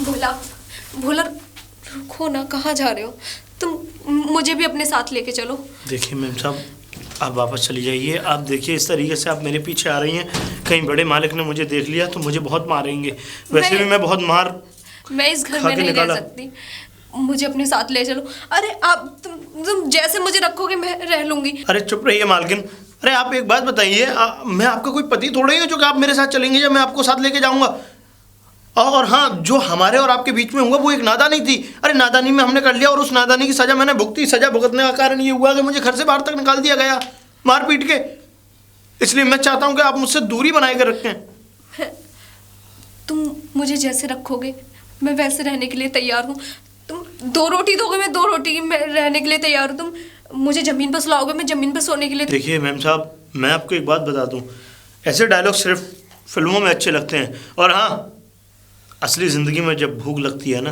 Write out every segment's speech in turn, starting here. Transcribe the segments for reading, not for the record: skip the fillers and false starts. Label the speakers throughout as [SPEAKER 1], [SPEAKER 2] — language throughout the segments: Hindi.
[SPEAKER 1] भोला भोला रुको ना, कहाँ जा रहे हो तुम? मुझे भी अपने साथ लेके चलो।
[SPEAKER 2] देखिए मैम साहब, आप वापस चली जाइए। आप देखिए इस तरीके से आप मेरे पीछे आ रही हैं, कहीं बड़े मालिक ने मुझे देख लिया तो मुझे बहुत मारेंगे। वैसे भी मैं बहुत मार
[SPEAKER 1] मैं इस घर में नहीं रह सकती, मुझे अपने साथ ले चलो। अरे आप तुम जैसे मुझे रखोगे मैं रह लूंगी।
[SPEAKER 2] अरे चुप रहिए मालकिन। अरे आप एक बात बताइए, मैं आपका कोई पति थोड़ा ही हूँ जो कि आप मेरे साथ चलेंगे या मैं आपको साथ लेके जाऊंगा। और हाँ, जो हमारे और आपके बीच में हुआ वो एक नादानी थी। अरे नादानी में हमने कर लिया और उस नादानी की सजा मैंने भुगती। सजा भुगतने का कारण ये हुआ कि मुझे घर से बाहर तक निकाल दिया गया मार पीट के। इसलिए मैं चाहता हूँ कि आप मुझसे दूरी बनाए कर रखें।
[SPEAKER 1] तुम मुझे जैसे रखोगे मैं वैसे रहने के लिए तैयार हूँ। तुम 2 रोटी दोगे, मैं 2 रोटी में रहने के लिए तैयार हूँ। तुम मुझे जमीन पर सुलाओगे, मैं जमीन पर सोने के लिए।
[SPEAKER 2] देखिए मैम साहब, मैं आपको एक बात बता दूँ, ऐसे डायलॉग सिर्फ फिल्मों में अच्छे लगते हैं। और हाँ, असली ज़िंदगी में जब भूख लगती है ना,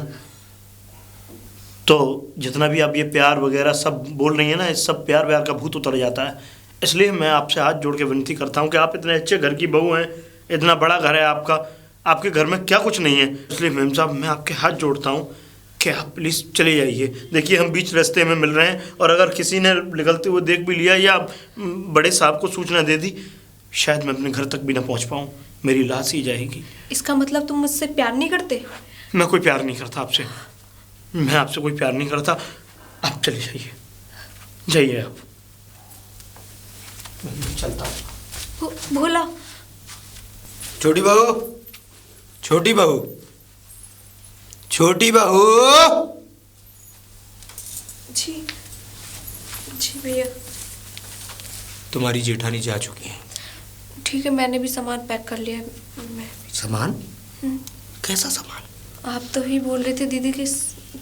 [SPEAKER 2] तो जितना भी आप ये प्यार वगैरह सब बोल रही हैं ना, इस सब प्यार व्यार का भूत उतर जाता है। इसलिए मैं आपसे हाथ जोड़ के विनती करता हूँ कि आप इतने अच्छे घर की बहू हैं, इतना बड़ा घर है आपका, आपके घर में क्या कुछ नहीं है। इसलिए मैम साहब मैं आपके हाथ जोड़ता हूँ कि आप प्लीज़ चले जाइए। देखिए हम बीच रास्ते में मिल रहे हैं, और अगर किसी ने निकलते हुए देख भी लिया या बड़े साहब को सूचना दे दी, शायद मैं अपने घर तक भी ना पहुँच पाऊँ, मेरी लाश ही जाएगी।
[SPEAKER 1] इसका मतलब तुम मुझसे प्यार नहीं करते?
[SPEAKER 2] मैं कोई प्यार नहीं करता आपसे, मैं आपसे कोई प्यार नहीं करता। आप चले जाइए, जाइए आप। मैं चलता हूँ।
[SPEAKER 1] भोला।
[SPEAKER 3] छोटी बहू, छोटी बहू, छोटी बहू।
[SPEAKER 1] जी जी भैया।
[SPEAKER 3] तुम्हारी जेठानी जा चुकी है।
[SPEAKER 1] ठीक है, मैंने भी सामान पैक कर लिया है। मैं
[SPEAKER 3] सामान? कैसा सामान?
[SPEAKER 1] आप तो ही बोल रहे थे दीदी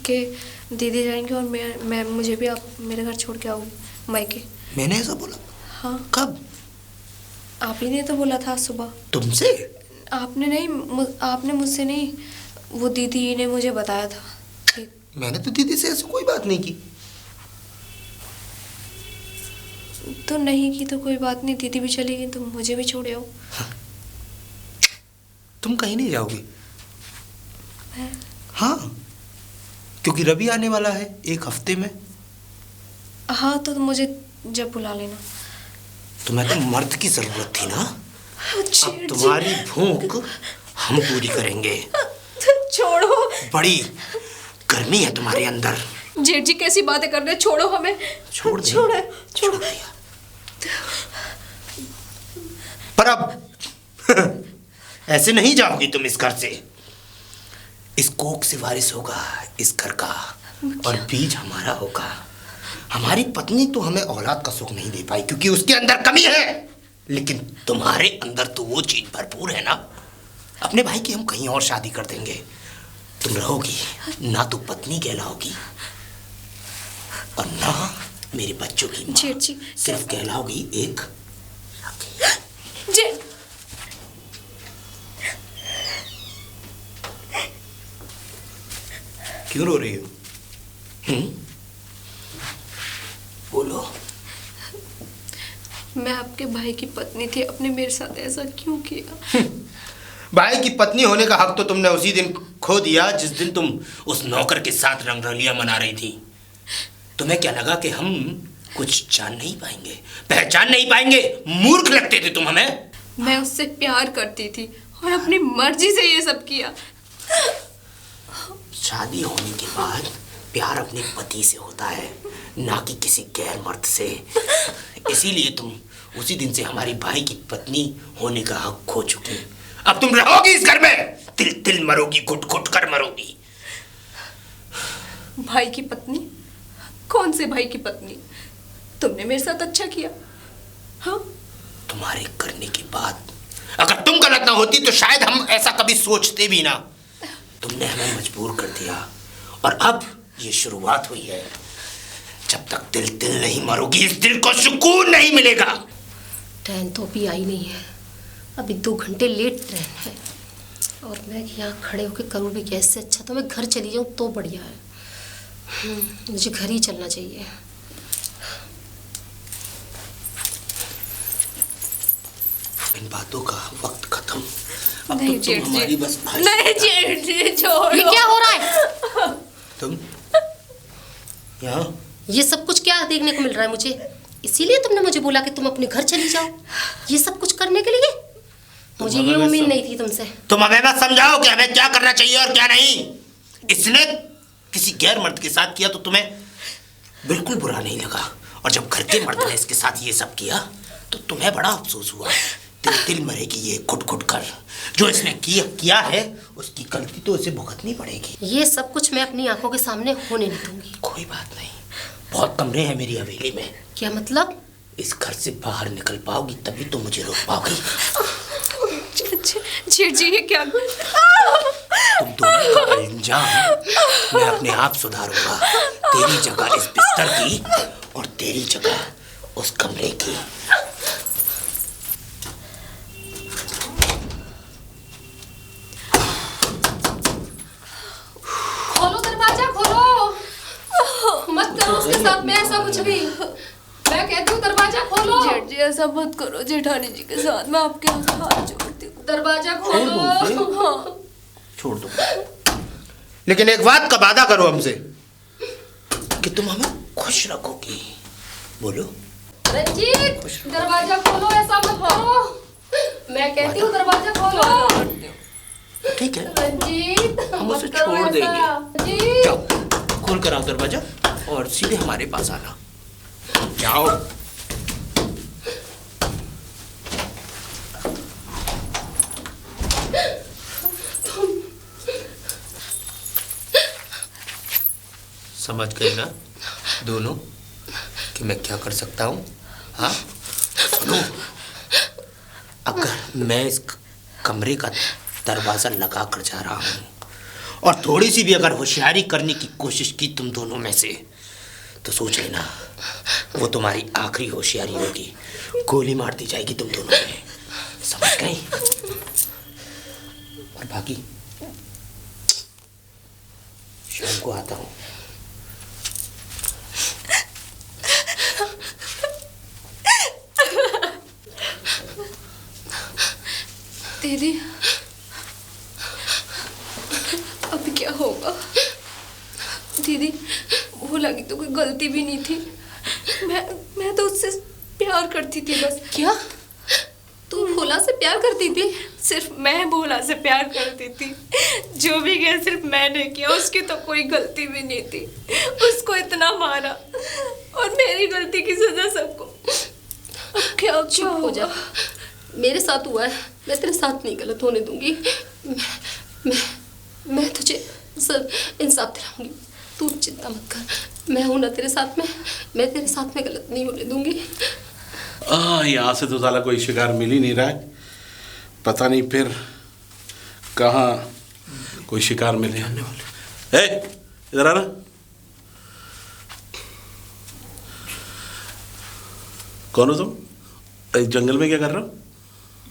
[SPEAKER 1] के दीदी जाएंगे और मैं मुझे भी आप मेरे घर छोड़ के आओ मायके।
[SPEAKER 3] मैंने ऐसा बोला?
[SPEAKER 1] हाँ।
[SPEAKER 3] कब?
[SPEAKER 1] आप ही ने तो बोला था सुबह।
[SPEAKER 3] तुमसे?
[SPEAKER 1] आपने नहीं, आपने मुझसे नहीं, वो दीदी ने मुझे बताया था।
[SPEAKER 3] मैंने तो दीदी से ऐसी कोई बात नहीं की।
[SPEAKER 1] तो नहीं की तो कोई बात नहीं, दीदी भी चली गई तो मुझे भी छोड़े आओ।
[SPEAKER 3] हाँ। तुम कहीं नहीं जाओगी? हाँ, क्योंकि रवि आने वाला है 1 हफ्ते में।
[SPEAKER 1] हाँ, तो मुझे जब बुला लेना।
[SPEAKER 3] तुम्हें तो मर्द की जरूरत थी ना। अब तुम्हारी भूख हम पूरी करेंगे।
[SPEAKER 1] छोड़ो।
[SPEAKER 3] बड़ी गर्मी है तुम्हारे अंदर।
[SPEAKER 1] जेठ जी कैसी बातें कर रहे हैं, छोड़ो हमें।
[SPEAKER 3] छोड़ दे।
[SPEAKER 1] छोड़ो।
[SPEAKER 3] पर अब ऐसे नहीं जाओगी तुम इस घर से। इस कोख से वारिस होगा इस घर का, और बीज हमारा होगा। हमारी पत्नी तो हमें औलाद का सुख नहीं दे पाई क्योंकि उसके अंदर कमी है, लेकिन तुम्हारे अंदर तो वो चीज भरपूर है ना। अपने भाई की हम कहीं और शादी कर देंगे। तुम रहोगी ना तो पत्नी कहलाओगी और ना मेरे बच्चों की माँ।
[SPEAKER 1] जेठ जी
[SPEAKER 3] सिर्फ कहलाओगी एक
[SPEAKER 1] जेठ।
[SPEAKER 3] क्यों रो रही हो? बोलो।
[SPEAKER 1] मैं आपके भाई की पत्नी थी, आपने मेरे साथ ऐसा क्यों किया?
[SPEAKER 3] भाई की पत्नी होने का हक तो तुमने उसी दिन खो दिया जिस दिन तुम उस नौकर के साथ रंगरलियां मना रही थी। तुम्हें क्या लगा कि हम कुछ जान नहीं पाएंगे, पहचान नहीं पाएंगे? मूर्ख लगते थे तुम हमें।
[SPEAKER 1] मैं उससे प्यार करती थी और अपनी मर्जी से ये सब किया।
[SPEAKER 3] शादी होने के बाद प्यार अपने पति से होता है, ना कि किसी गैर मर्द से। इसीलिए तुम उसी दिन से हमारी भाई की पत्नी होने का हक खो चुकी। अब तुम रहोगी इस घर में, तिल तिल मरोगी, घुट घुट कर मरोगी।
[SPEAKER 1] भाई की पत्नी? कौन से भाई की पत्नी? तुमने मेरे साथ अच्छा किया। हाँ,
[SPEAKER 3] तुम्हारे करने के बाद अगर तुम गलत ना होती तो शायद हम ऐसा कभी सोचते भी ना। तुमने हमें मजबूर कर दिया और अब ये शुरुआत हुई है। जब तक दिल दिल नहीं मरोगी इस दिल को सुकून नहीं मिलेगा।
[SPEAKER 4] ट्रेन तो अभी आई नहीं है, अभी 2 घंटे लेट ट्रेन है और मैं यहाँ खड़े होकर करूँ भी कैसे? अच्छा तो मैं घर चली जाऊँ तो बढ़िया है। मुझे घर ही चलना चाहिए।
[SPEAKER 3] इन बातों का वक्त खत्म। अब
[SPEAKER 1] नहीं
[SPEAKER 3] तो तुम हमारी बस भाई।
[SPEAKER 1] नहीं जेठ जी छोड़ो।
[SPEAKER 4] ये क्या हो रहा है?
[SPEAKER 3] तुम यहाँ
[SPEAKER 4] ये सब कुछ क्या देखने को मिल रहा है मुझे? इसीलिए तुमने मुझे बोला कि तुम अपने घर चली जाओ, ये सब कुछ करने के लिए? मुझे ये उम्मीद नहीं थी तुमसे।
[SPEAKER 3] तुम हमें मत समझाओ कि हमें क्या करना चाहिए और क्या नहीं। इसने किसी गैर मर्द के साथ किया तो तुम्हें बिल्कुल बुरा नहीं लगा, और जब घर के मर्द ने इसके साथ ये सब किया तो तुम्हें बड़ा अफसोस हुआ। दिल मरेगी ये घुट घुट कर। जो इसने किया है उसकी गलती तो इसे भुगतनी पड़ेगी।
[SPEAKER 4] ये सब कुछ मैं अपनी आंखों के सामने होने नहीं दूंगी।
[SPEAKER 3] कोई बात नहीं, बहुत कमरे हैं मेरी हवेली में।
[SPEAKER 4] क्या मतलब? इस
[SPEAKER 3] घर से बाहर निकल पाओगी तभी तो मुझे रोक पाओगी।
[SPEAKER 1] जेठ जी ये क्या?
[SPEAKER 3] तुम दोनों का अंजाम मैं अपने आप सुधारूंगा। तेरी जगह इस बिस्तर की और तेरी जगह उस कमरे की।
[SPEAKER 4] खोलो दरवाजा, खोलो। मत करो उसके साथ में ऐसा कुछ भी। मैं कहती हूँ दरवाजा खोलो।
[SPEAKER 1] जेठ जी ऐसा मत करो जेठानी जी के साथ, मैं आपके हाथ जोड़ती हूँ।
[SPEAKER 4] दरवाजा खोलो।
[SPEAKER 1] हाँ
[SPEAKER 3] छोड़ दो, लेकिन एक बात का वादा करो हमसे कि तुम हमें खुश रखोगी। बोलो।
[SPEAKER 4] रंजीत दरवाजा खोलो, ऐसा मत करो। मैं कहती हूँ दरवाजा खोलो।
[SPEAKER 3] ठीक है,
[SPEAKER 4] रंजीत
[SPEAKER 3] हम उसे
[SPEAKER 4] मत करो
[SPEAKER 3] छोड़
[SPEAKER 4] ऐसा।
[SPEAKER 3] देंगे।
[SPEAKER 4] रंजीत
[SPEAKER 3] जाओ, खोल कर आओ दरवाजा और सीधे हमारे पास आना। जाओ। समझ गए ना दोनों कि मैं क्या कर सकता हूँ? हाँ सुनो, अगर मैं इस कमरे का दरवाजा लगा कर जा रहा हूँ और थोड़ी सी भी अगर होशियारी करने की कोशिश की तुम दोनों में से, तो सोच लेना वो तुम्हारी आखिरी होशियारी होगी। गोली मार दी जाएगी तुम दोनों में। समझ गए? और बाकी शाम को आता हूँ।
[SPEAKER 1] दीदी अब क्या होगा? दीदी भोला की तो कोई गलती भी नहीं थी। मैं तो उससे प्यार करती थी बस।
[SPEAKER 4] क्या तू भोला से प्यार करती थी?
[SPEAKER 1] सिर्फ मैं भोला से प्यार करती थी। जो भी किया सिर्फ मैंने किया, उसकी तो कोई गलती भी नहीं थी। उसको इतना मारा और मेरी गलती की सजा सबको। अब क्या
[SPEAKER 4] चुप हो जा। मेरे साथ हुआ है, मैं तेरे साथ नहीं गलत होने दूंगी। मैं तुझे सब इंसाफ दिलाऊंगी। तू चिंता मत कर, मैं हूं ना तेरे साथ में। मैं तेरे साथ में गलत नहीं होने दूंगी।
[SPEAKER 5] यहाँ से तो साला कोई शिकार मिल ही नहीं रहा है। पता नहीं फिर कहाँ कोई शिकार मिले। ए, इधर आना। कौन हो तुम? इस जंगल में क्या कर रहे हो?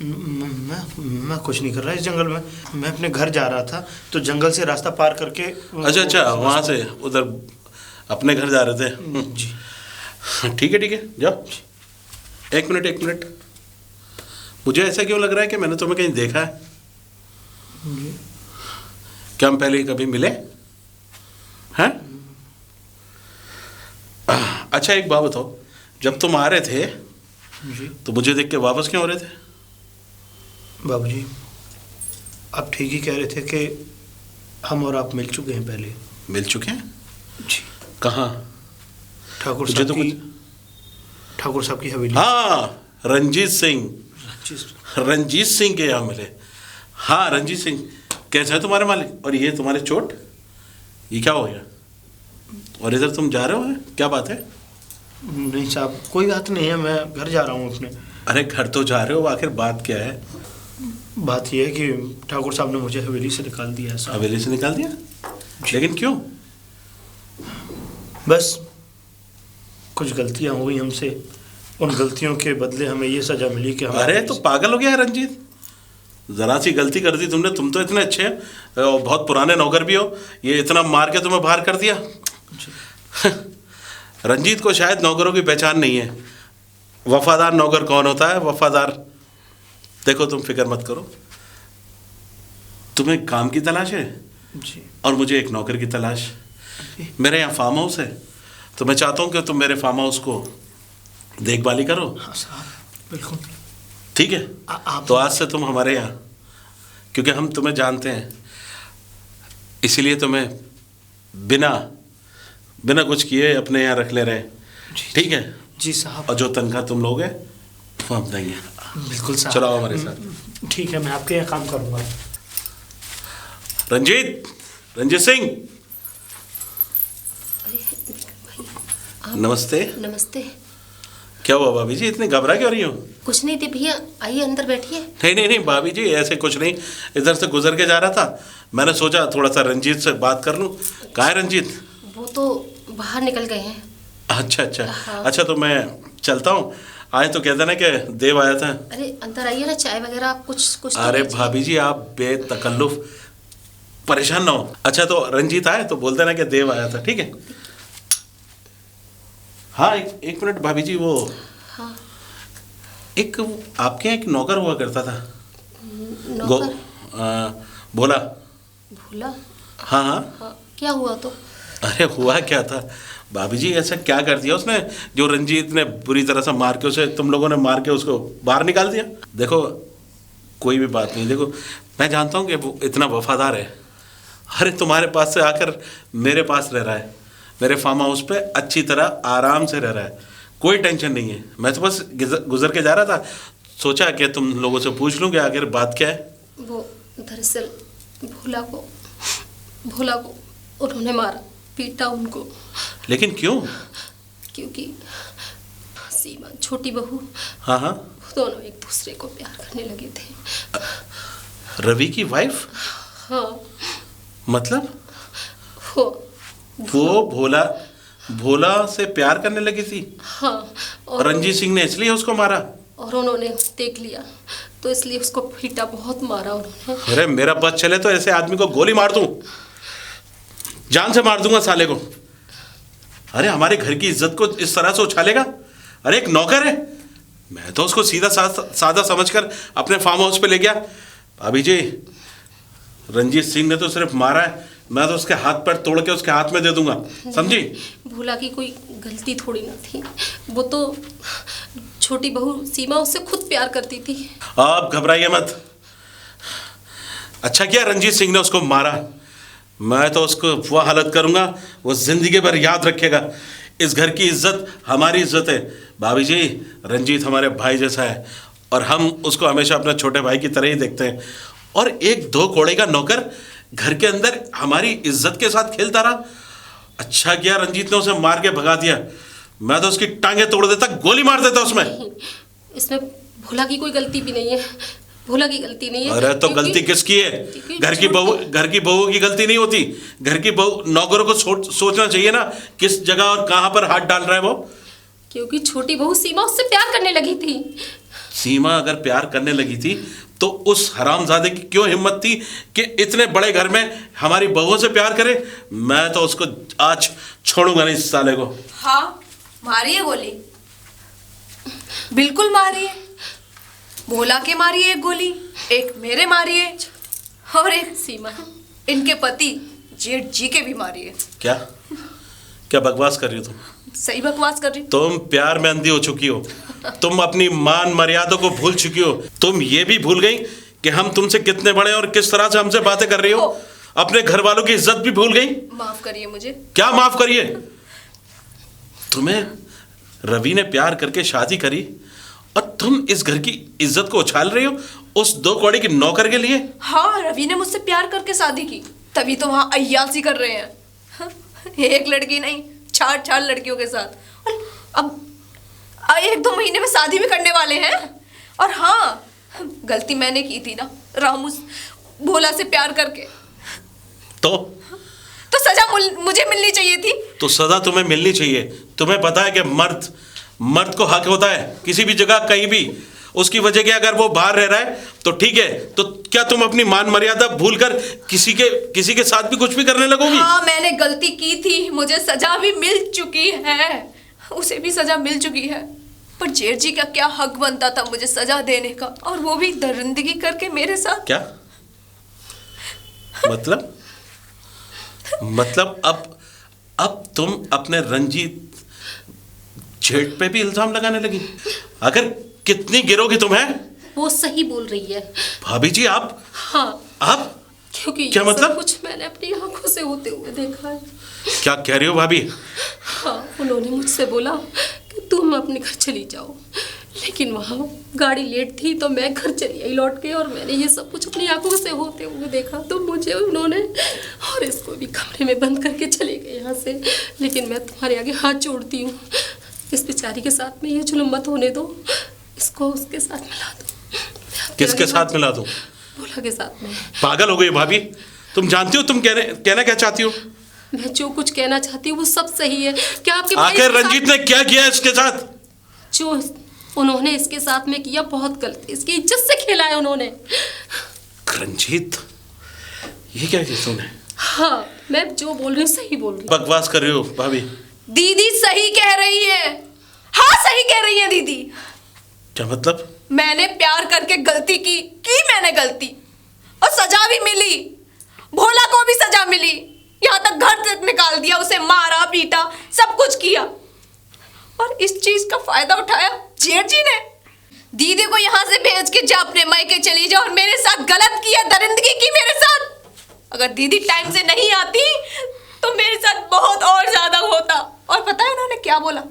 [SPEAKER 2] मैं कुछ नहीं कर रहा इस जंगल में। मैं अपने घर जा रहा था तो जंगल से रास्ता पार करके।
[SPEAKER 5] अच्छा, वहाँ से उधर अपने घर जा रहे थे?
[SPEAKER 2] जी
[SPEAKER 5] ठीक है, जाओ। एक मिनट। मुझे ऐसा क्यों लग रहा है कि मैंने तुम्हें कहीं देखा है? क्या हम पहले कभी मिले हैं? अच्छा एक बात बताओ, जब तुम आ रहे थे
[SPEAKER 2] जी
[SPEAKER 5] तो मुझे देख के वापस क्यों हो रहे थे?
[SPEAKER 2] बाबूजी आप ठीक ही कह रहे थे कि हम और आप मिल चुके हैं पहले।
[SPEAKER 5] मिल चुके हैं?
[SPEAKER 2] जी
[SPEAKER 5] कहाँ?
[SPEAKER 2] ठाकुर
[SPEAKER 5] मुझे
[SPEAKER 2] साहब
[SPEAKER 5] तो
[SPEAKER 2] की ठाकुर साहब की हवेली।
[SPEAKER 5] हाँ, रंजीत
[SPEAKER 2] जी
[SPEAKER 5] सिंह के यहाँ मिले। हाँ रंजीत सिंह, कैसा है तुम्हारे मालिक? और ये तुम्हारे चोट, ये क्या हो गया? और इधर तुम जा रहे हो, क्या बात है?
[SPEAKER 2] नहीं साहब कोई बात नहीं है, मैं घर जा रहा हूँ अपने।
[SPEAKER 5] अरे घर तो जा रहे हो, आखिर बात क्या है?
[SPEAKER 2] बात यह है कि ठाकुर साहब ने मुझे हवेली से निकाल दिया है साहब।
[SPEAKER 5] हवेली से निकाल दिया? लेकिन क्यों?
[SPEAKER 2] बस कुछ गलतियां हो गई हमसे, उन गलतियों के बदले हमें ये सजा मिली कि
[SPEAKER 5] अरे तो पागल हो गया है रंजीत, जरा सी गलती कर दी तुमने। तुम तो इतने अच्छे हैं और बहुत पुराने नौकर भी हो, ये इतना मार के तुम्हें बाहर कर दिया। रंजीत को शायद नौकरों की पहचान नहीं है। वफादार नौकर कौन होता है? वफादार देखो तुम फिक्र मत करो, तुम्हें काम की तलाश है
[SPEAKER 2] जी।
[SPEAKER 5] और मुझे एक नौकर की तलाश। मेरे यहाँ फार्म हाउस है, तो मैं चाहता हूँ कि तुम मेरे फार्म हाउस को देखभाली करो।
[SPEAKER 2] हाँ साहब बिल्कुल।
[SPEAKER 5] ठीक है,
[SPEAKER 2] आप
[SPEAKER 5] तो आज से तुम हमारे यहाँ, क्योंकि हम तुम्हें जानते हैं, इसीलिए तुम्हें बिना बिना कुछ किए अपने यहाँ रख ले रहे हैं। ठीक है
[SPEAKER 2] जी साहब।
[SPEAKER 5] और जो तनख्वाह तुम लोगे वो हम देंगे।
[SPEAKER 2] बिल्कुल साहब।
[SPEAKER 5] चलो हमारे साथ।
[SPEAKER 2] ठीक है, मैं आपके यहाँ काम करूँगा।
[SPEAKER 5] रंजीत सिंह, नमस्ते।
[SPEAKER 4] नमस्ते।
[SPEAKER 5] क्या हुआ भाभी जी, इतने घबरा क्यों रही हो?
[SPEAKER 4] कुछ नहीं थी भैया, आइए अंदर बैठिए।
[SPEAKER 5] नहीं नहीं नहीं भाभी जी, ऐसे कुछ नहीं, इधर से गुजर के जा रहा था, मैंने सोचा थोड़ा सा रंजीत से बात कर लूं। कहाँ है रंजीत?
[SPEAKER 4] वो तो बाहर निकल गए हैं।
[SPEAKER 5] अच्छा अच्छा।
[SPEAKER 4] हाँ।
[SPEAKER 5] अच्छा तो मैं चलता हूँ, आए तो कहते ना कि देव आया था।
[SPEAKER 4] अरे अंदर आइए ना, चाय वगैरह आप कुछ तो
[SPEAKER 5] अरे
[SPEAKER 4] लीजिए।
[SPEAKER 5] भाभी जी आप बेतकल्लुफ परेशान ना हो। अच्छा तो रंजीत आए तो बोलते ना कि देव आया था। ठीक है, हाँ एक मिनट भाभी जी, वो
[SPEAKER 4] हाँ।
[SPEAKER 5] एक आपके यहाँ एक नौकर हुआ करता था,
[SPEAKER 4] नौकर?
[SPEAKER 5] बोला।
[SPEAKER 4] भूला?
[SPEAKER 5] हाँ हाँ।
[SPEAKER 4] हाँ, क्या हुआ तो?
[SPEAKER 5] अरे हुआ क्या था भाभी जी, ऐसा क्या कर दिया उसने जो रंजीत ने बुरी तरह से मार के उसे, तुम लोगों ने मार के उसको बाहर निकाल दिया? देखो कोई भी बात नहीं, देखो मैं जानता हूँ कि वो इतना वफादार है। अरे तुम्हारे पास से आकर मेरे पास रह रहा है, मेरे फार्म हाउस पे अच्छी तरह आराम से रह रहा है, कोई टेंशन नहीं है। मैं तो बस गुजर के जा रहा था, सोचा कि तुम लोगों से पूछ लूँ कि आखिर बात क्या है।
[SPEAKER 4] वो दरअसल भोला को उन्होंने मारा, पीटा उनको।
[SPEAKER 5] लेकिन क्यों?
[SPEAKER 4] क्योंकि सीमा, छोटी बहू,
[SPEAKER 5] हाँ हाँ,
[SPEAKER 4] दोनों एक दूसरे को प्यार करने लगे थे।
[SPEAKER 5] रवि की वाइफ?
[SPEAKER 4] हाँ।
[SPEAKER 5] मतलब
[SPEAKER 4] वो
[SPEAKER 5] भोला से प्यार करने लगी थी?
[SPEAKER 4] हाँ।
[SPEAKER 5] और रंजीत सिंह ने इसलिए उसको मारा?
[SPEAKER 4] और उन्होंने देख लिया तो इसलिए उसको पीटा, बहुत मारा उन्होंने।
[SPEAKER 5] अरे मेरा बस चले तो ऐसे आदमी को गोली मार दूं, जान से मार दूंगा साले को। अरे हमारे घर की इज्जत को इस तरह से उछालेगा? अरे एक नौकर है, मैं तो उसको सीधा सादा समझकर अपने फार्म हाउस पे ले गया। भाभी जी रंजीत सिंह ने तो सिर्फ मारा है, मैं तो उसके हाथ पैर तोड़ के उसके हाथ में दे दूंगा, समझी?
[SPEAKER 4] भोला की कोई गलती थोड़ी ना थी, वो तो छोटी बहू सीमा उससे खुद प्यार करती थी।
[SPEAKER 5] आप घबराइए मत। अच्छा किया रंजीत सिंह ने उसको मारा, मैं तो उसको वह हालत करूंगा वो जिंदगी भर याद रखेगा। इस घर की इज्जत हमारी इज्जत है भाभी जी, रंजीत हमारे भाई जैसा है और हम उसको हमेशा अपने छोटे भाई की तरह ही देखते हैं। और एक दो कोड़े का नौकर घर के अंदर हमारी इज्जत के साथ खेलता रहा। अच्छा किया रंजीत ने उसे मार के भगा दिया, मैं तो उसकी टांगे तोड़ देता, गोली मार देता उसमें।
[SPEAKER 4] इसमें भोला की कोई गलती भी नहीं है, भोला की गलती नहीं है।
[SPEAKER 5] अरे तो गलती किसकी है? घर की बहू की गलती नहीं होती, घर की बहू नौकरों को सोचना चाहिए ना किस जगह और कहां पर हाथ डाल रहा है वो।
[SPEAKER 4] क्योंकि छोटी बहू सीमा उससे प्यार करने लगी थी।
[SPEAKER 5] सीमा अगर प्यार करने लगी थी तो उस हरामजादे की क्यों हिम्मत थी कि इतने बड़े घर में हमारी बहुओं से प्यार करे? मैं तो उसको आज छोड़ूंगा नहीं, इस साले को।
[SPEAKER 1] हाँ मारिए गोली, बिल्कुल मारिए। भोला के मारिए एक गोली, एक मेरे मारिए और एक
[SPEAKER 4] सीमा,
[SPEAKER 1] इनके पति जेठ जी के भी मारिए।
[SPEAKER 5] क्या क्या बकवास कर रही हो तुम?
[SPEAKER 1] सही बकवास कर रही।
[SPEAKER 5] तुम प्यार में अंधी हो चुकी हो, तुम अपनी मान मर्यादा को भूल चुकी हो। तुम ये भी भूल गई कि हम तुमसे कितने बड़े और किस तरह से हमसे बातें कर रही हो। अपने घर वालों की इज्जत भी भूल गई।
[SPEAKER 1] माफ करिए मुझे।
[SPEAKER 5] क्या माफ करिए? तुम्हें रवि ने प्यार करके शादी करी और तुम इस घर की इज्जत को उछाल रही हो उस दो कौड़ी की नौकर के लिए।
[SPEAKER 1] हाँ रवि ने मुझसे प्यार करके शादी की, तभी तो वहां अय्यासी कर रहे हैं। एक लड़की नहीं, चार लड़कियों के साथ। और अब 1-2 महीने में शादी भी करने वाले हैं। और हाँ गलती मैंने की थी ना रामू भोला से प्यार करके, तो सजा मुझे मिलनी चाहिए थी।
[SPEAKER 5] तो सजा तुम्हें मिलनी चाहिए। तुम्हें पता है कि मर्द को हक होता है किसी भी जगह कहीं भी, उसकी वजह क्या? अगर वो बाहर रह रहा है तो ठीक है, तो क्या तुम अपनी मान मर्यादा भूलकर किसी के साथ भी कुछ भी करने लगोगी?
[SPEAKER 1] हाँ मैंने गलती की थी, मुझे सजा भी मिल चुकी है, उसे भी सजा मिल चुकी है। पर जेठ जी का क्या हक बनता था मुझे सजा देने का, और वो भी दरिंदगी करके मेरे साथ।
[SPEAKER 5] क्या मतलब अब तुम अपने रंजीत जेठ पे भी इल्जाम लगाने लगी? अगर कितनी गिरोगी तुम्हें?
[SPEAKER 4] वो सही बोल रही है
[SPEAKER 5] भाभी जी। आप?
[SPEAKER 4] हाँ,
[SPEAKER 5] आप?
[SPEAKER 4] क्योंकि
[SPEAKER 5] क्या
[SPEAKER 4] ये सब
[SPEAKER 5] मतलब?
[SPEAKER 4] कुछ मैंने अपनी आंखों से होते हुए देखा है।
[SPEAKER 5] क्या कह रही हो भाभी?
[SPEAKER 4] हाँ, उन्होंने मुझसे बोला कि तुम अपने घर चली जाओ, लेकिन वहाँ गाड़ी लेट थी तो मैं घर चली आई लौट के, और मैंने ये सब कुछ अपनी आंखों से होते हुए देखा। तो मुझे उन्होंने और इसको भी कमरे में बंद करके चले गए यहाँ से। लेकिन मैं तुम्हारे आगे हाथ जोड़ती हूँ, इस बेचारी के साथ में ये जुल्म मत होने दो, इसको उसके साथ मिला दो।
[SPEAKER 5] किसके साथ मिला दूं?
[SPEAKER 4] भोला के साथ में।
[SPEAKER 5] पागल हो गई भाभी? तुम जानती हो तुम कहना क्या चाहती हो?
[SPEAKER 4] मैं जो कुछ कहना चाहती हूँ वो सब सही है। क्या आपके
[SPEAKER 5] आखिर रंजीत ने क्या किया इसके साथ?
[SPEAKER 4] जो उन्होंने इसके साथ में किया बहुत गलत, इसकी इज्जत से खेला है उन्होंने।
[SPEAKER 5] रंजीत? ये क्या किया तूने?
[SPEAKER 4] हाँ, मैं जो बोल रही हूँ सही बोल रही हूँ।
[SPEAKER 5] बकवास कर रही हो भाभी।
[SPEAKER 1] दीदी सही कह रही है। हाँ, सही कह रही है दीदी।
[SPEAKER 5] क्या मतलब?
[SPEAKER 1] मैंने प्यार करके गलती की मैंने गलती, और सजा भी मिली। भोला को भी सजा मिली, यहाँ तक घर से निकाल दिया, उसे मारा पीटा, सब कुछ किया, और इस चीज का फायदा उठाया जेठ जी ने। दीदी को यहाँ से भेज के जा अपने मायके चली जाओ, और मेरे साथ गलत किया, दरिंदगी की मेरे साथ। अगर दीदी टाइम से नहीं आती तो मेरे साथ बहुत और ज्यादा होता। और पता है उन्होंने क्या बोला?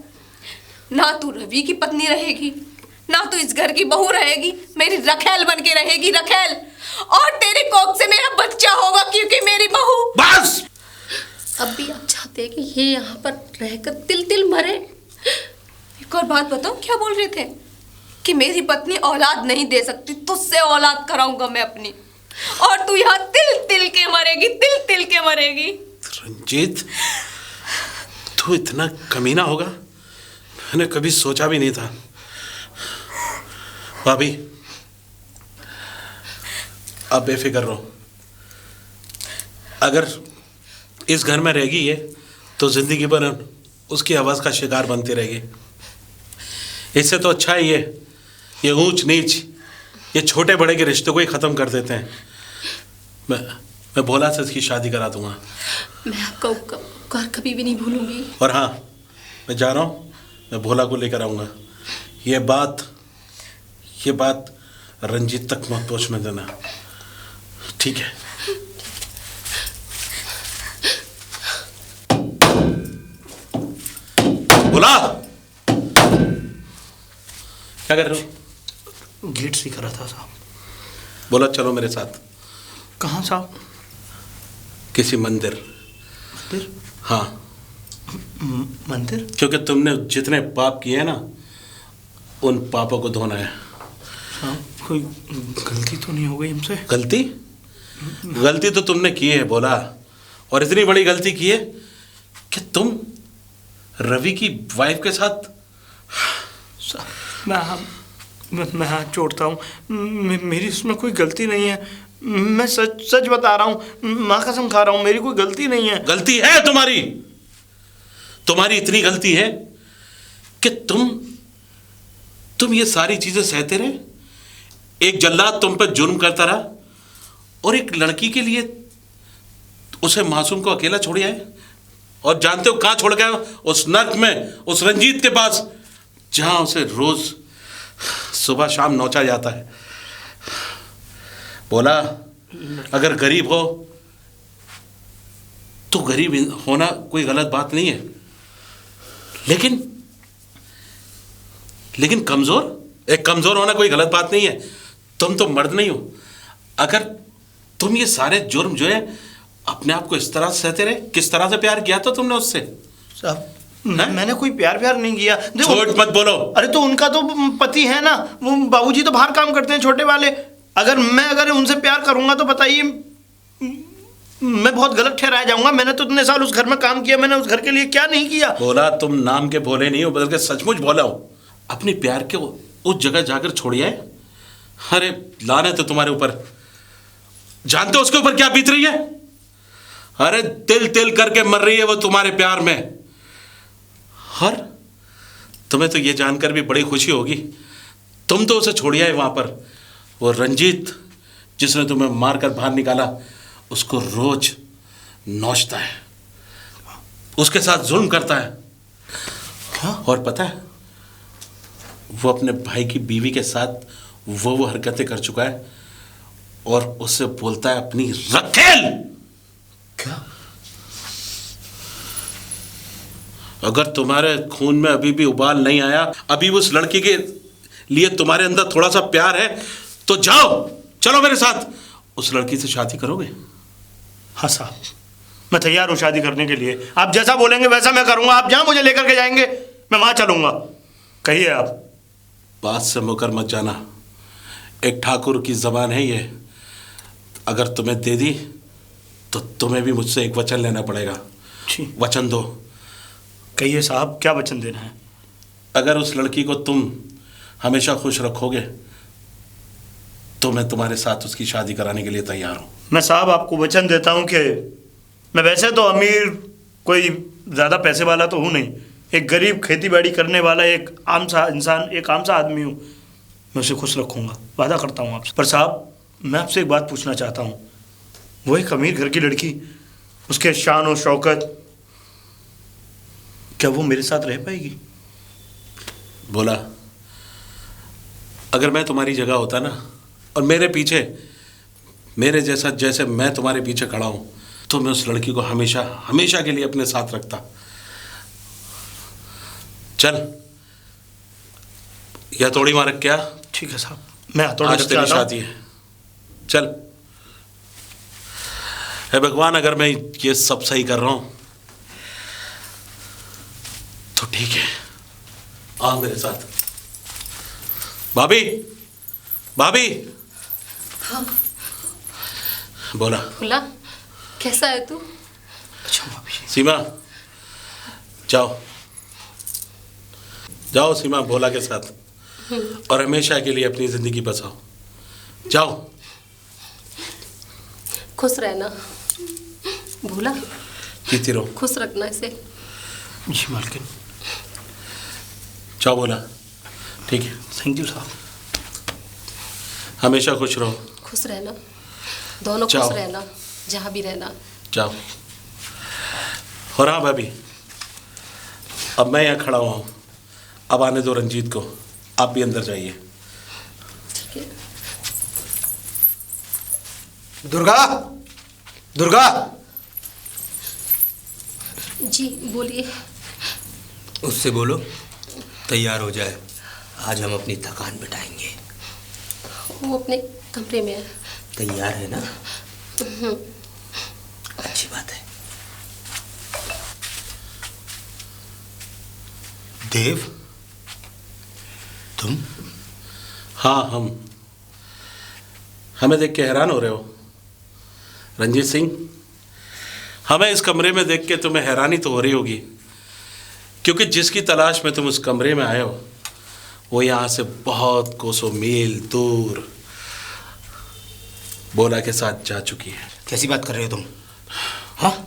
[SPEAKER 1] ना तू रवि की पत्नी रहेगी, ना तू इस घर की बहू रहेगी, मेरी रखेल बन के रहेगी, रखेल। और तेरी कोख से मेरा बच्चा होगा, क्योंकि मेरी बहू।
[SPEAKER 5] बस!
[SPEAKER 4] अब भी आप चाहते हैं कि ये यहाँ पर रहकर तिल तिल मरे?
[SPEAKER 1] एक और बात बताओ, क्या बोल रहे थे कि मेरी पत्नी औलाद नहीं दे सकती, तुझसे औलाद कराऊंगा मैं अपनी, और तू यहाँ तिल तिल के मरेगी, तिल तिल के मरेगी।
[SPEAKER 5] रंजीत, तू इतना कमीना होगा मैंने कभी सोचा भी नहीं था। भाभी, अब बेफिक्र रहो। अगर इस घर में रहेगी ये तो जिंदगी भर उसकी आवाज़ का शिकार बनती रहेगी। इससे तो अच्छा है ये ऊंच नीच, ये छोटे बड़े के रिश्तों को ही ख़त्म कर देते हैं। मैं भोला से इसकी शादी करा दूंगा।
[SPEAKER 4] मैं आपका उपकार कभी भी नहीं भूलूंगी।
[SPEAKER 5] और हाँ, मैं जा रहा हूँ, मैं भोला को लेकर आऊँगा। ये बात रंजीत तक मत पहुँचने देना, ठीक है? भोला, क्या कर रहे हो?
[SPEAKER 2] गेट सीख रहा था साहब।
[SPEAKER 5] बोला चलो मेरे साथ।
[SPEAKER 2] कहाँ साहब?
[SPEAKER 5] किसी मंदिर।
[SPEAKER 2] मंदिर?
[SPEAKER 5] हाँ।
[SPEAKER 2] मंदिर?
[SPEAKER 5] क्योंकि तुमने जितने पाप किए हैं ना, उन पापों को धोना है।
[SPEAKER 2] साहब, कोई गलती तो नहीं हो गई हमसे?
[SPEAKER 5] गलती तो तुमने की है बोला, और इतनी बड़ी गलती की है कि तुम रवि की वाइफ के साथ।
[SPEAKER 2] मैं हाथ जोड़ता हूँ, मेरी इसमें कोई गलती नहीं है। मैं सच बता रहा हूँ, माँ कसम खा रहा हूँ, मेरी कोई गलती नहीं है।
[SPEAKER 5] गलती है तुम्हारी इतनी गलती है कि तुम ये सारी चीजें सहते रहे। एक जल्लाद तुम पर जुर्म करता रहा, और एक लड़की के लिए उसे मासूम को अकेला छोड़ आए। और जानते हो कहाँ छोड़ गए? उस नर्क में, उस रंजीत के पास, जहां उसे रोज सुबह शाम नोचा जाता है। बोला, अगर गरीब हो तो गरीब होना कोई गलत बात नहीं है, लेकिन कमजोर होना कोई गलत बात नहीं है। तुम तो मर्द नहीं हो। अगर तुम ये सारे जुर्म जो है अपने आप को इस तरह से सहते रहे, किस तरह से प्यार किया था तुमने उससे?
[SPEAKER 2] साहब, मैंने कोई प्यार नहीं किया।
[SPEAKER 5] झूठ मत बोलो।
[SPEAKER 2] अरे तो उनका तो पति है ना, वो बाबूजी तो बाहर काम करते हैं, छोटे वाले। अगर उनसे प्यार करूंगा तो बताइए, मैं बहुत गलत ठहराया जाऊंगा। मैंने तो इतने साल उस घर में काम किया, मैंने उस घर के लिए क्या नहीं किया?
[SPEAKER 5] बोला, तुम नाम के भोले नहीं हो, बल्कि सचमुच भोला हो। अपनी प्यार के उस जगह जाकर छोड़िए। अरे लानत है तुम्हारे ऊपर। जानते हो उसके ऊपर क्या बीत रही है? अरे तिल तिल करके मर रही है वो तुम्हारे प्यार में। तुम्हें तो ये जानकर भी बड़ी खुशी होगी, तुम तो उसे छोड़िया है वहां पर। वो रंजीत जिसने तुम्हें मारकर बाहर निकाला, उसको रोज नोचता है, उसके साथ जुल्म करता है।
[SPEAKER 2] क्या?
[SPEAKER 5] और पता है, वो अपने भाई की बीवी के साथ वो हरकतें कर चुका है और उससे बोलता है अपनी रखेल।
[SPEAKER 2] क्या?
[SPEAKER 5] अगर तुम्हारे खून में अभी भी उबाल नहीं आया, अभी उस लड़की के लिए तुम्हारे अंदर थोड़ा सा प्यार है, तो जाओ, चलो मेरे साथ, उस लड़की से शादी करोगे?
[SPEAKER 2] हाँ साहब, मैं तैयार हूँ शादी करने के लिए। आप जैसा बोलेंगे वैसा मैं करूँगा। आप जहाँ मुझे लेकर के जाएंगे मैं वहाँ चलूँगा। कहिए आप।
[SPEAKER 5] बात से मुकर मत जाना, एक ठाकुर की जबान है ये। अगर तुम्हें दे दी तो तुम्हें भी मुझसे एक वचन लेना पड़ेगा।
[SPEAKER 2] जी।
[SPEAKER 5] वचन दो।
[SPEAKER 2] कहिए साहब, क्या वचन देना है?
[SPEAKER 5] अगर उस लड़की को तुम हमेशा खुश रखोगे तो मैं तुम्हारे साथ उसकी शादी कराने के लिए तैयार हूँ।
[SPEAKER 2] मैं साहब आपको वचन देता हूँ कि मैं वैसे तो अमीर, कोई ज़्यादा पैसे वाला तो हूँ नहीं, एक गरीब खेती बाड़ी करने वाला एक आम सा इंसान, एक आम सा आदमी हूँ। मैं उसे खुश रखूँगा, वादा करता हूँ आपसे। पर साहब, मैं आपसे एक बात पूछना चाहता हूँ। वो एक अमीर घर की लड़की, उसके शान और शौकत, क्या वो मेरे साथ रह पाएगी?
[SPEAKER 5] बोला, अगर मैं तुम्हारी जगह होता ना और मेरे पीछे मेरे जैसा जैसे मैं तुम्हारे पीछे खड़ा हूं, तो मैं उस लड़की को हमेशा हमेशा के लिए अपने साथ रखता। चल, यह थोड़ी मार क्या।
[SPEAKER 2] ठीक है साहब, मैं हथौड़ा
[SPEAKER 5] आज
[SPEAKER 2] रख के
[SPEAKER 5] तेरी
[SPEAKER 2] आता हूं।
[SPEAKER 5] शादी है, चल। हे भगवान, अगर मैं ये सब सही कर रहा हूं तो ठीक है, आ मेरे साथ। भाभी, भाभी।
[SPEAKER 4] हाँ
[SPEAKER 5] बोला।
[SPEAKER 4] बोला, कैसा है तू?
[SPEAKER 2] अच्छा भाभी जी।
[SPEAKER 5] सीमा, जाओ जाओ सीमा, भोला के साथ, और हमेशा के लिए अपनी जिंदगी बचाओ। जाओ।
[SPEAKER 4] खुश रहना भोला,
[SPEAKER 5] जीती रहो।
[SPEAKER 4] खुश रखना इसे।
[SPEAKER 2] जी मालकिन।
[SPEAKER 5] जाओ बोला, ठीक है।
[SPEAKER 2] थैंक यू साहब।
[SPEAKER 5] हमेशा खुश रहो।
[SPEAKER 4] खुश रहना, दोनों
[SPEAKER 5] जाओ।
[SPEAKER 4] खुश रहना, जहाँ भी रहना।
[SPEAKER 5] जाओ। और हाँ भाभी, अब मैं यहाँ खड़ा हुआ हूँ, अब आने दो रंजीत को, आप भी अंदर जाइए।
[SPEAKER 4] ठीक है।
[SPEAKER 3] दुर्गा, दुर्गा।
[SPEAKER 4] जी बोलिए।
[SPEAKER 3] उससे बोलो तैयार हो जाए, आज हम अपनी थकान मिटाएंगे।
[SPEAKER 4] वो अपने कमरे में है।
[SPEAKER 3] तैयार है ना? अच्छी बात है। देव, तुम?
[SPEAKER 5] हाँ, हमें देख के हैरान हो रहे हो रंजीत सिंह? हमें इस कमरे में देख के तुम्हें हैरानी तो हो रही होगी, क्योंकि जिसकी तलाश में तुम उस कमरे में आए हो वो यहाँ से बहुत कोसों मील दूर बोला के साथ जा चुकी है।
[SPEAKER 3] कैसी बात कर रहे हो तुम? हाँ,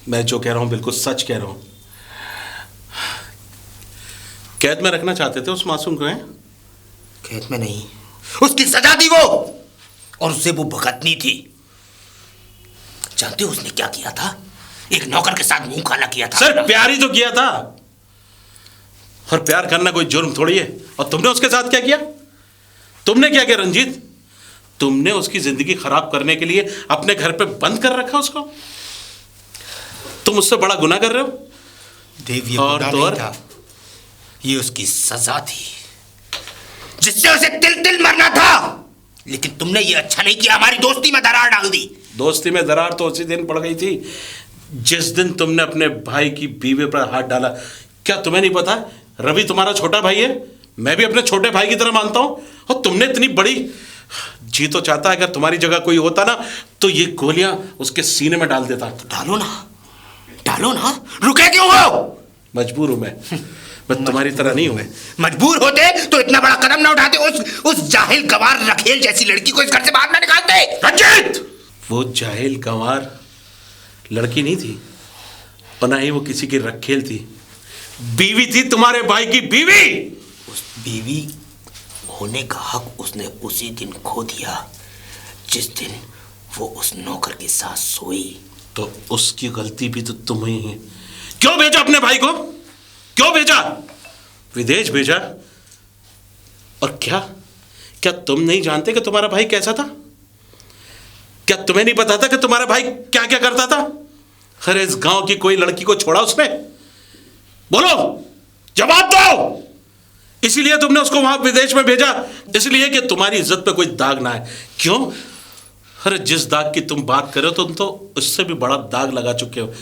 [SPEAKER 5] मैं जो कह रहा हूँ बिल्कुल सच कह रहा हूँ। कैद में रखना चाहते थे उस मासूम को, हैं?
[SPEAKER 3] खेत में नहीं, उसकी सजा दी वो, और उससे वो भगतनी थी। जानते हो उसने क्या किया था? एक नौकर के साथ मुंह काला किया था।
[SPEAKER 5] सर, प्यार ही तो किया था, और प्यार करना कोई जुर्म थोड़ी है। और तुमने उसके साथ क्या किया? तुमने क्या किया रंजीत? तुमने उसकी जिंदगी खराब करने के लिए अपने घर पे बंद कर रखा उसको। तुम उससे बड़ा गुनाह कर रहे हो।
[SPEAKER 3] देव, ये
[SPEAKER 5] और
[SPEAKER 3] गुनाह
[SPEAKER 5] तो
[SPEAKER 3] नहीं
[SPEAKER 5] और?
[SPEAKER 3] था, ये उसकी सजा थी, जिससे उसे तिल तिल मरना था। लेकिन तुमने ये अच्छा नहीं किया, हमारी दोस्ती में दरार डाल दी।
[SPEAKER 5] दोस्ती में दरार तो उसी दिन पड़ गई थी जिस दिन तुमने अपने भाई की बीवी पर हाथ डाला। क्या तुम्हें नहीं पता रवि तुम्हारा छोटा भाई है? मैं भी अपने छोटे भाई की तरह मानता हूं। और तुमने इतनी बड़ी, जी तो चाहता है अगर तुम्हारी जगह कोई होता ना तो ये गोलियां उसके सीने में डाल देता।
[SPEAKER 3] डालो ना, डालो ना, रुके क्यों हो?
[SPEAKER 5] मजबूर हूं मैं तुम्हारी तरह नहीं हूं।
[SPEAKER 3] मजबूर होते तो इतना बड़ा कदम ना उठाते, उस जाहिल गवार रखेल जैसी लड़की को इस घर से बाहर ना निकालते।
[SPEAKER 5] रंजीत, वो जाहिल गंवार लड़की नहीं थी, और ना ही वो किसी की रखेल थी। बीवी थी तुम्हारे भाई की बीवी।
[SPEAKER 3] उस बीवी होने का हक उसने उसी दिन खो दिया जिस दिन वो उस नौकर के साथ सोई।
[SPEAKER 5] तो उसकी गलती भी तो तुम ही है। क्यों भेजा अपने भाई को? क्यों भेजा? विदेश भेजा। और क्या क्या तुम नहीं जानते कि तुम्हारा भाई कैसा था? क्या तुम्हें नहीं पता था कि तुम्हारा भाई क्या क्या करता था? अरे इस गांव की कोई लड़की को छोड़ा उसने? बोलो, जवाब दो। इसीलिए तुमने उसको वहां विदेश में भेजा, इसलिए कि तुम्हारी इज्जत पे कोई दाग ना है। क्यों? अरे जिस दाग की तुम बात कर रहे हो तुम तो उससे भी बड़ा दाग लगा चुके हो।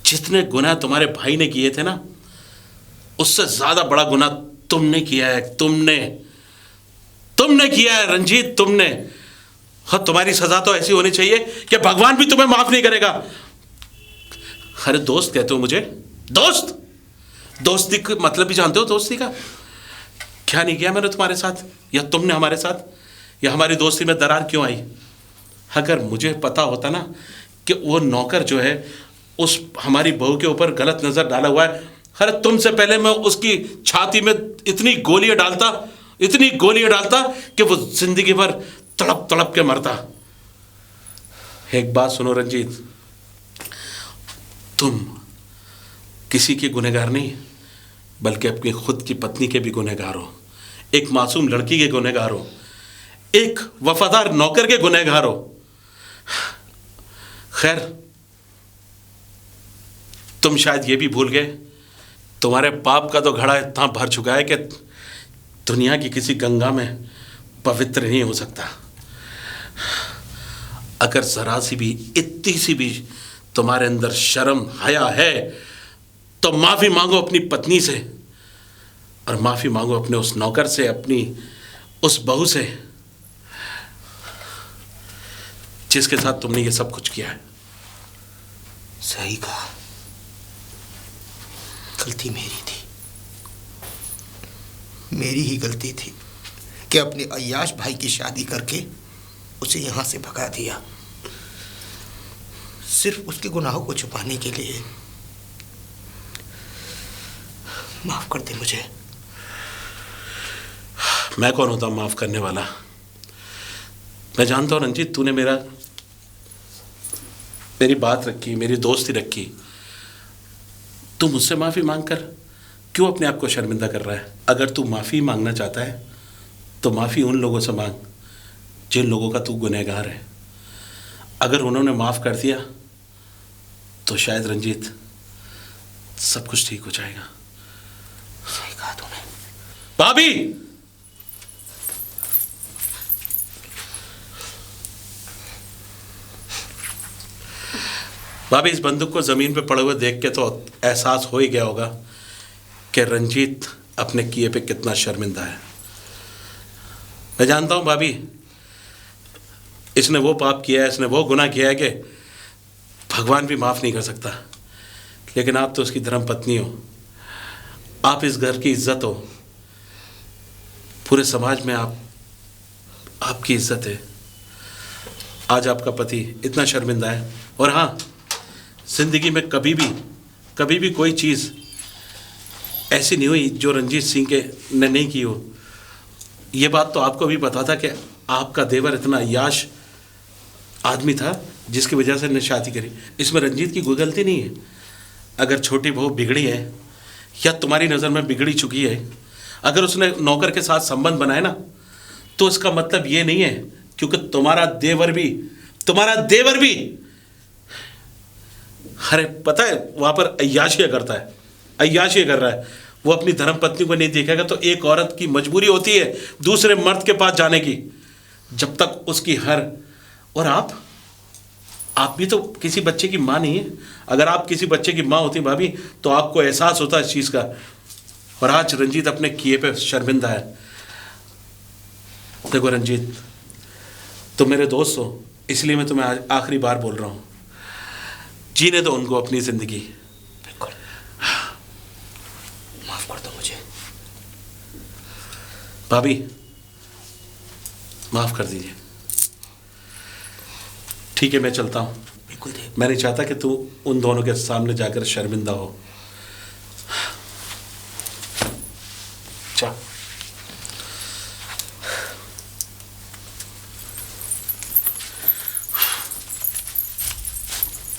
[SPEAKER 5] जितने गुनाह तुम्हारे भाई ने किए थे ना, उससे ज्यादा बड़ा गुनाह तुमने किया है। तुमने किया है रंजीत, तुमने। हाँ, तुम्हारी सजा तो ऐसी होनी चाहिए कि भगवान भी तुम्हें माफ नहीं करेगा। अरे दोस्त कहते हो मुझे? दोस्त? दोस्ती का मतलब भी जानते हो? दोस्ती का क्या नहीं किया मैंने तुम्हारे साथ, या तुमने हमारे साथ, या हमारी दोस्ती में दरार क्यों आई? अगर मुझे पता होता ना कि वो नौकर जो है उस हमारी बहू के ऊपर गलत नजर डाला हुआ है, अरे तुमसे पहले मैं उसकी छाती में इतनी गोलियां डालता कि वो जिंदगी भर तड़प तड़प के मरता। एक बात सुनो रंजीत, तुम किसी के गुनहगार नहीं बल्कि अपनी खुद की पत्नी के भी गुनहगार हो, एक मासूम लड़की के गुनहगार हो, एक वफादार नौकर के गुनहगार हो। खैर, तुम शायद ये भी भूल गए, तुम्हारे पाप का तो घड़ा इतना भर चुका है कि दुनिया की किसी गंगा में पवित्र नहीं हो सकता। अगर जरा सी भी, इतनी सी भी तुम्हारे अंदर शर्म हया है तो माफी मांगो अपनी पत्नी से, और माफी मांगो अपने उस नौकर से, अपनी उस बहू से जिसके साथ तुमने ये सब कुछ किया है।
[SPEAKER 3] सही कहा, गलती मेरी थी, मेरी ही गलती थी कि अपने अय्याश भाई की शादी करके उसे यहां से भगा दिया, सिर्फ उसके गुनाहों को छुपाने के लिए। माफ कर दे मुझे।
[SPEAKER 5] मैं कौन होता हूं माफ करने वाला? मैं जानता हूं रंजीत, तूने मेरी बात रखी, मेरी दोस्ती रखी। तू मुझसे माफी मांगकर क्यों अपने आप को शर्मिंदा कर रहा है? अगर तू माफी मांगना चाहता है तो माफी उन लोगों से मांग जिन लोगों का तू गुनहगार है। अगर उन्होंने माफ कर दिया तो शायद रंजीत सब कुछ ठीक हो जाएगा।
[SPEAKER 3] सही कहा तूने।
[SPEAKER 5] भाभी, भाभी, इस बंदूक को जमीन पे पड़े हुए देख के तो एहसास हो ही गया होगा कि रंजीत अपने किए पे कितना शर्मिंदा है। मैं जानता हूं भाभी, इसने वो पाप किया है, इसने वो गुनाह किया है कि भगवान भी माफ नहीं कर सकता। लेकिन आप तो उसकी धर्म पत्नी हो, आप इस घर की इज्जत हो, पूरे समाज में आपकी इज्जत है। आज आपका पति इतना शर्मिंदा है, और हाँ, जिंदगी में कभी भी कोई चीज़ ऐसी नहीं हुई जो रंजीत सिंह ने नहीं की हो। ये बात तो आपको भी पता था कि आपका देवर इतना याश आदमी था जिसकी वजह से ने शादी करी। इसमें रंजीत की कोई गलती नहीं है। अगर छोटी बहू बिगड़ी है या तुम्हारी नज़र में बिगड़ी चुकी है, अगर उसने नौकर के साथ संबंध बनाए ना, तो इसका मतलब ये नहीं है क्योंकि तुम्हारा देवर भी अरे पता है वहां पर अय्याशी करता है, अय्याशी कर रहा है। वो अपनी धर्मपत्नी को नहीं देखेगा तो एक औरत की मजबूरी होती है दूसरे मर्द के पास जाने की, जब तक उसकी और आप भी तो किसी बच्चे की माँ नहीं है। अगर आप किसी बच्चे की माँ होती भाभी तो आपको एहसास होता इस चीज़ का। और आज रंजीत अपने किए पे शर्मिंदा है। देखो रंजीत, तुम मेरे दोस्त हो, इसलिए मैं तुम्हें आज आखिरी बार बोल रहा हूँ, जीने दो उनको अपनी जिंदगी।
[SPEAKER 3] बिल्कुल, माफ कर दो मुझे।
[SPEAKER 5] भाभी, माफ कर दीजिए। ठीक है, मैं चलता हूँ।
[SPEAKER 3] कोई देव।
[SPEAKER 5] मैं नहीं चाहता कि तू उन दोनों के सामने जाकर शर्मिंदा हो।